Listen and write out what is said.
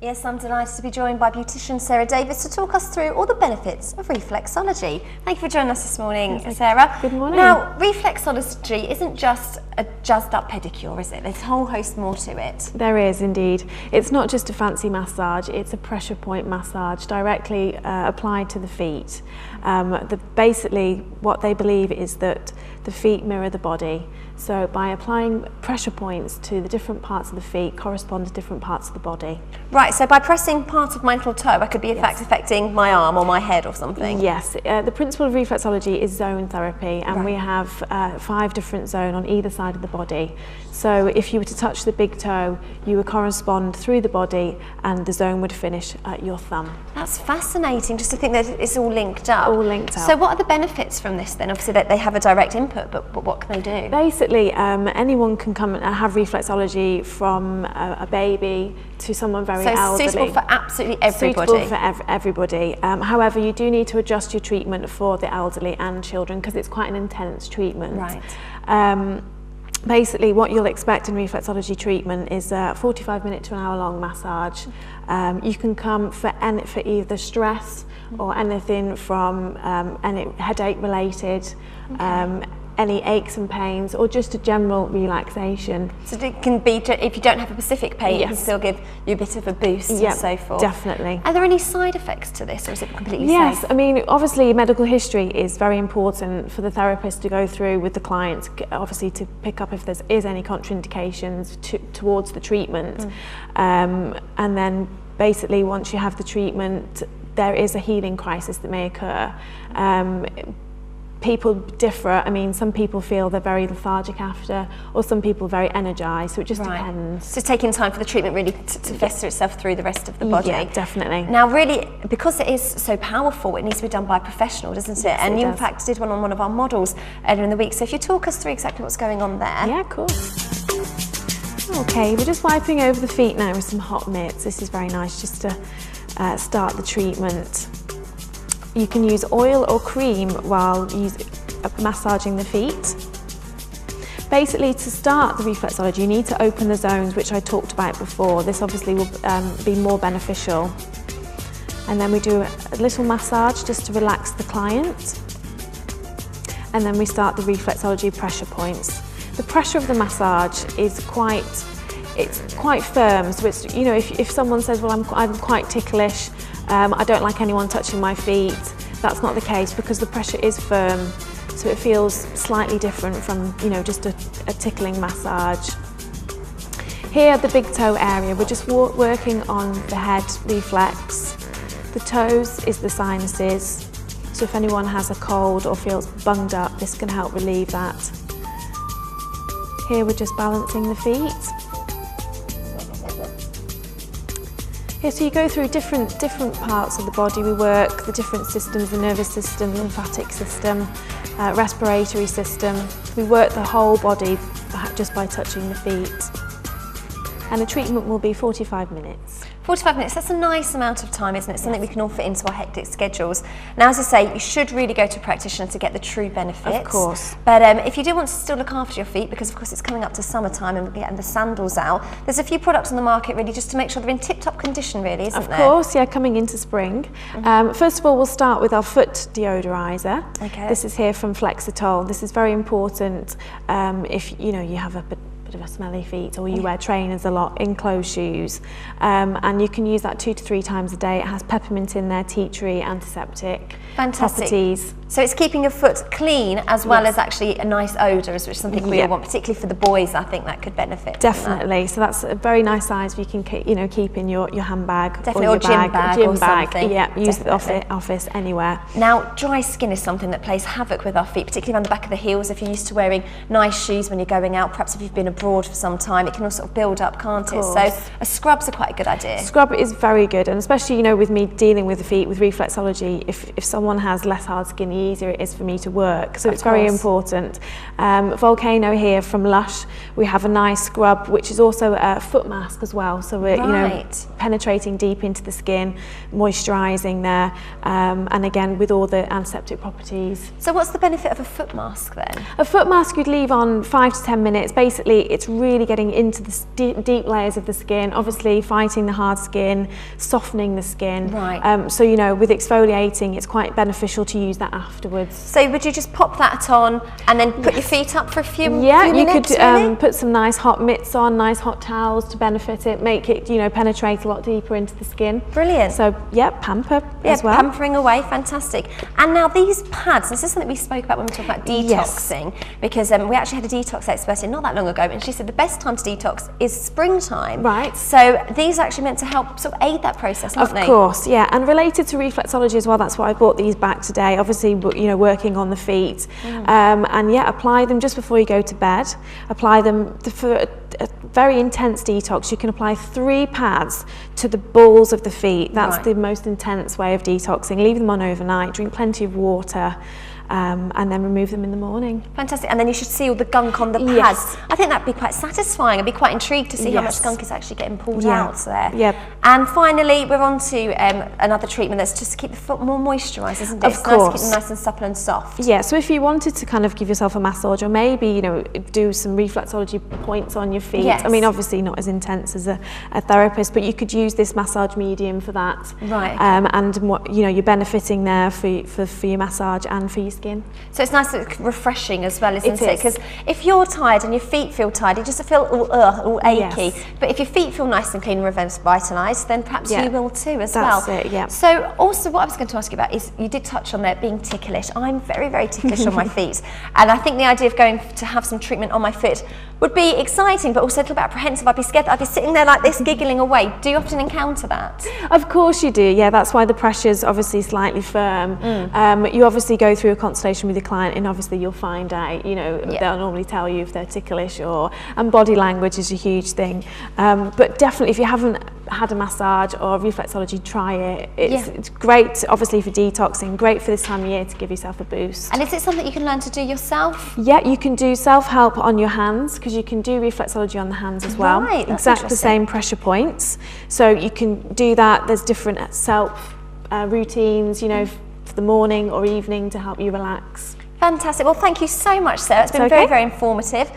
Yes, I'm delighted to be joined by beautician Sarah Davis to talk us through all the benefits of reflexology. Thank you for joining us this morning, Sarah. Good morning. Now, reflexology isn't just a jazzed up pedicure, is it? There's a whole host more to it. There is indeed. It's not just a fancy massage, it's a pressure point massage directly applied to the feet. Basically, what they believe is that the feet mirror the body. So by applying pressure points to the different parts of the feet correspond to different parts of the body. Right, so by pressing part of my little toe, I could be in fact affecting my arm or my head or something? Yes, the principle of reflexology is zone therapy, and we have 5 different zones on either side of the body. So if you were to touch the big toe, you would correspond through the body and the zone would finish at your thumb. That's fascinating, just to think that it's all linked up. All linked up. So what are the benefits from this then? Obviously they have a direct input, but what can they do? Basically, anyone can come and have reflexology, from a baby to someone very elderly. So suitable for absolutely everybody? Suitable for everybody. However, you do need to adjust your treatment for the elderly and children because it's quite an intense treatment. Right. Basically, what you'll expect in reflexology treatment is a 45-minute to an hour-long massage. You can come for either stress or anything from any headache-related, any aches and pains, or just a general relaxation. So it can be, if you don't have a specific pain, Yes. it can still give you a bit of a boost and so forth. Definitely. Are there any side effects to this, or is it completely Yes, safe? I mean, obviously medical history is very important for the therapist to go through with the client, obviously to pick up if there is any contraindications towards the treatment. And then basically once you have the treatment, there is a healing crisis that may occur. People differ. I mean, some people feel they're very lethargic after, or some people are very energised, so it just depends. So taking time for the treatment really to fester itself through the rest of the body. Yeah, definitely. Now really, because it is so powerful, it needs to be done by a professional, doesn't it? Yes, and it you in does. fact did one on one of our models earlier in the week, so if you talk us through exactly what's going on there. Yeah, of course. Okay, we're just wiping over the feet now with some hot mitts. This is very nice just to start the treatment. You can use oil or cream while massaging the feet. Basically, to start the reflexology, you need to open the zones which I talked about before. This obviously will be more beneficial. And then we do a little massage just to relax the client. And then we start the reflexology pressure points. The pressure of the massage is quite firm. So it's, you know, if someone says, well, I'm quite ticklish, I don't like anyone touching my feet, that's not the case because the pressure is firm, so it feels slightly different from, you know, just a tickling massage. Here at the big toe area, we're just working on the head reflex. The toes is the sinuses, so if anyone has a cold or feels bunged up, this can help relieve that. Here we're just balancing the feet. Yeah, so you go through different parts of the body. We work the different systems, the nervous system, lymphatic system, respiratory system. We work the whole body just by touching the feet. And the treatment will be 45 minutes. 45 minutes, that's a nice amount of time, isn't it? Something we can all fit into our hectic schedules. Now, as I say, you should really go to a practitioner to get the true benefits. Of course. But if you do want to still look after your feet, because of course it's coming up to summertime and we're getting the sandals out, there's a few products on the market really just to make sure they're in tip-top condition really, isn't there? Of course, yeah, coming into spring. First of all, we'll start with our foot deodorizer. Okay. This is here from Reflexology. This is very important if you have a bit of a smelly feet, or you wear trainers a lot, in closed shoes, and you can use that 2 to 3 times a day. It has peppermint in there, tea tree, antiseptic properties. So it's keeping your foot clean as well as actually a nice odour, which is something we all want, particularly for the boys. I think that could benefit. Definitely. So that's a very nice size you can keep in your handbag. Definitely, or your gym bag or something. Yeah, use the office anywhere. Now, dry skin is something that plays havoc with our feet, particularly around the back of the heels. If you're used to wearing nice shoes when you're going out, perhaps if you've been abroad for some time, it can all sort of build up, can't it? So a scrub's are quite a good idea. Scrub is very good, and especially with me dealing with the feet with reflexology, if someone has less hard skin easier it is for me to work. So it's very important. Volcano here from Lush, we have a nice scrub, which is also a foot mask as well. So we're, you know, penetrating deep into the skin, moisturising there, and again with all the antiseptic properties. So what's the benefit of a foot mask then? A foot mask you'd leave on 5 to 10 minutes. Basically, it's really getting into the deep layers of the skin, obviously fighting the hard skin, softening the skin. Right. So, you know, with exfoliating, it's quite beneficial to use that afterwards. So would you just pop that on and then put your feet up for a few minutes? Yeah, you could put some nice hot mitts on, nice hot towels to benefit it, make it, you know, penetrate a lot deeper into the skin. Brilliant. So, yeah, pamper as well. Pampering away, fantastic. And now these pads, this is something we spoke about when we talked about detoxing, because we actually had a detox expert in not that long ago, and she said the best time to detox is springtime. Right. So these are actually meant to help sort of aid that process, aren't they? Of course, yeah. And related to reflexology as well, that's why I brought these back today. Obviously, you know, working on the feet. And yeah, apply them just before you go to bed. Apply them for a very intense detox. You can apply 3 pads to the balls of the feet. That's the most intense way of detoxing. Leave them on overnight, drink plenty of water, and then remove them in the morning. Fantastic. And then you should see all the gunk on the pads. Yes. I think that'd be quite satisfying. I'd be quite intrigued to see how much gunk is actually getting pulled out there. Yeah. And finally, we're on to another treatment that's just to keep the foot more moisturised, isn't it? Of course. Nice to keep them nice and supple and soft. Yeah, so if you wanted to kind of give yourself a massage, or maybe, you know, do some reflexology points on your feet. Yes. I mean, obviously not as intense as a therapist, but you could use this massage medium for that. Right. And you know, you're benefiting there for your massage and for your skin. So it's nice and refreshing as well, isn't it? It is. Because if you're tired and your feet feel tired, you just feel all achy. Yes. But if your feet feel nice and clean and revitalised, then perhaps you will too as well. That's it, yeah. So also what I was going to ask you about is, you did touch on there being ticklish. I'm very, very ticklish on my feet. And I think the idea of going to have some treatment on my foot would be exciting, but also a little bit apprehensive. I'd be scared that I'd be sitting there like this, giggling away. Do you often encounter that? Of course you do, yeah. That's why the pressure's obviously slightly firm. You obviously go through a consultation with your client, and obviously you'll find out, you know, they'll normally tell you if they're ticklish, and body language is a huge thing. But definitely, if you haven't had a massage or reflexology, try it. It's great, obviously, for detoxing, great for this time of year to give yourself a boost. And is it something you can learn to do yourself? Yeah, you can do self-help on your hands, because you can do reflexology on the hands as well. Right, that's exactly the same pressure points. So you can do that. There's different self routines, you know, for the morning or evening to help you relax. Fantastic. Well, thank you so much, Sarah. It's been very, very informative.